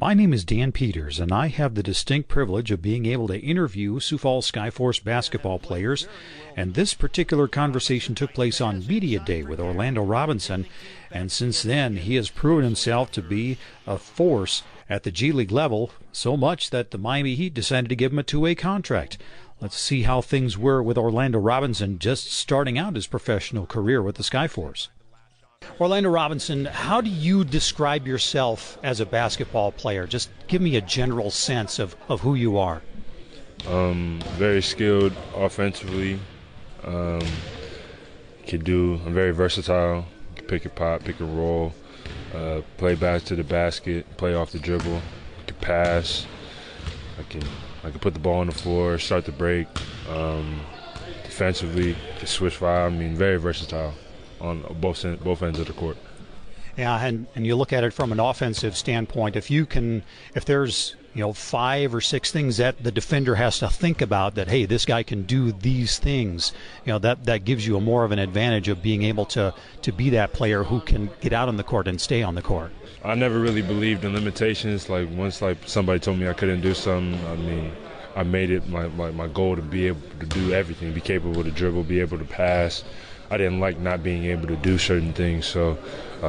My name is Dan Peters, and I have the distinct privilege of being able to interview Sioux Falls Skyforce basketball players. And this particular conversation took place on Media Day with Orlando Robinson, and since then he has proven himself to be a force at the G League level, so much that the Miami Heat decided to give him a two-way contract. Let's see how things were with Orlando Robinson just starting out his professional career with the Skyforce. Orlando Robinson, how do you describe yourself as a basketball player? Just give me a general sense of who you are. Very skilled offensively. I'm very versatile. Can pick and pop, pick and roll, play back to the basket, play off the dribble, can pass. I can put the ball on the floor, start the break. Defensively, can switch fire. Very versatile on both ends of the court. Yeah, and you look at it from an offensive standpoint. If there's 5 or 6 things that the defender has to think about, that hey, this guy can do these things, that gives you more of an advantage of being able to be that player who can get out on the court and stay on the court. I never really believed in limitations. Once somebody told me I couldn't do something, I made it my goal to be able to do everything, be capable to dribble, be able to pass. I didn't like not being able to do certain things, so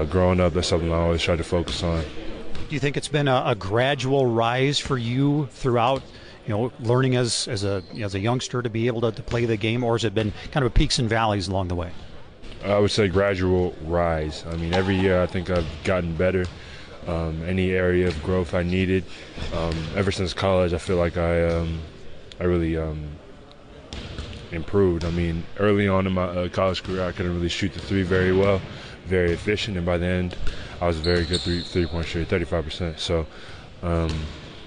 growing up, that's something I always tried to focus on. Do you think it's been a gradual rise for you throughout, learning as a youngster to be able to play the game, or has it been kind of peaks and valleys along the way? I would say gradual rise. Every year I think I've gotten better. Any area of growth I needed. Ever since college, I feel like I really improved. Early on in my college career, I couldn't really shoot the three very well, very efficient, and by the end, I was a very good three-point shooter, 35%. So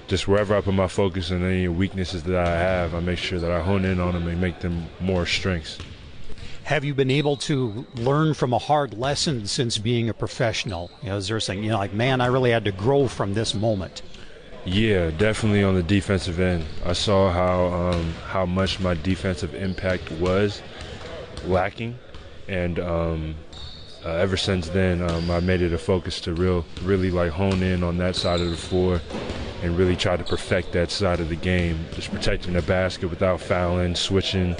just wherever I put my focus and any weaknesses that I have, I make sure that I hone in on them and make them more strengths. Have you been able to learn from a hard lesson since being a professional? Is there something, man, I really had to grow from this moment? Yeah, definitely on the defensive end. I saw how much my defensive impact was lacking, and ever since then, I made it a focus to really hone in on that side of the floor and really try to perfect that side of the game, just protecting the basket without fouling, switching,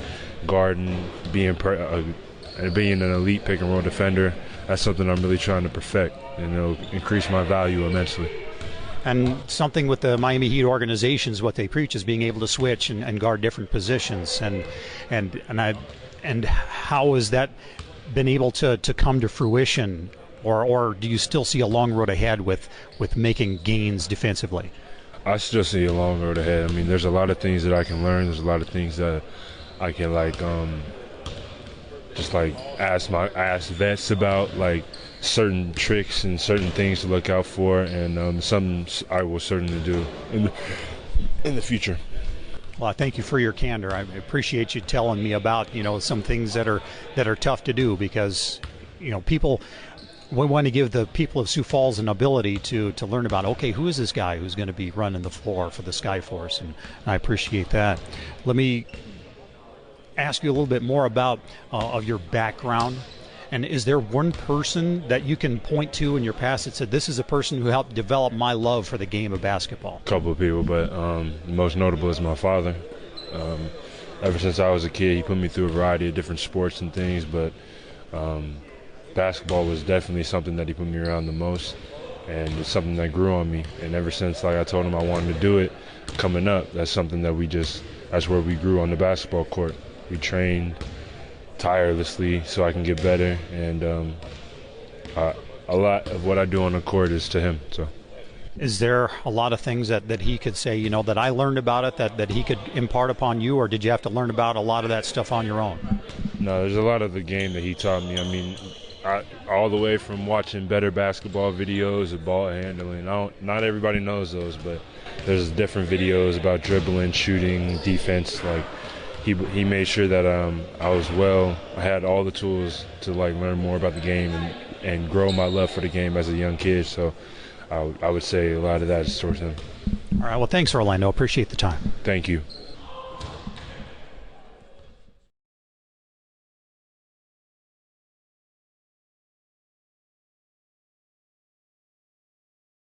guarding, being an elite pick and roll defender. That's something I'm really trying to perfect, and it'll increase my value immensely. And something with the Miami Heat organizations, what they preach is being able to switch and guard different positions. And how has that been able to come to fruition, or do you still see a long road ahead with making gains defensively? I still see a long road ahead. There's a lot of things that I can learn. There's a lot of things that I can ask vets about, certain tricks and certain things to look out for, and some I will certainly do in the future. Well, I thank you for your candor. I appreciate you telling me about some things that are tough to do, because we want to give the people of Sioux Falls an ability to learn about, okay, who is this guy who's going to be running the floor for the Skyforce, and I appreciate that. Let me ask you a little bit more about of your background. And is there one person that you can point to in your past that said, this is a person who helped develop my love for the game of basketball? A couple of people, but the most notable is my father. Ever since I was a kid, he put me through a variety of different sports and things, but basketball was definitely something that he put me around the most, and it's something that grew on me. And ever since I told him I wanted to do it coming up, that's something that that's where we grew on the basketball court. We trained tirelessly so I can get better, and a lot of what I do on the court is to him. So, is there a lot of things that he could say, that I learned about it, that he could impart upon you, or did you have to learn about a lot of that stuff on your own? No, there's a lot of the game that he taught me. All the way from watching better basketball videos of ball handling. Not everybody knows those, but there's different videos about dribbling, shooting, defense. He made sure that I had all the tools to learn more about the game and grow my love for the game as a young kid. So I would say a lot of that is towards him. All right. Well, thanks, Orlando. Appreciate the time. Thank you.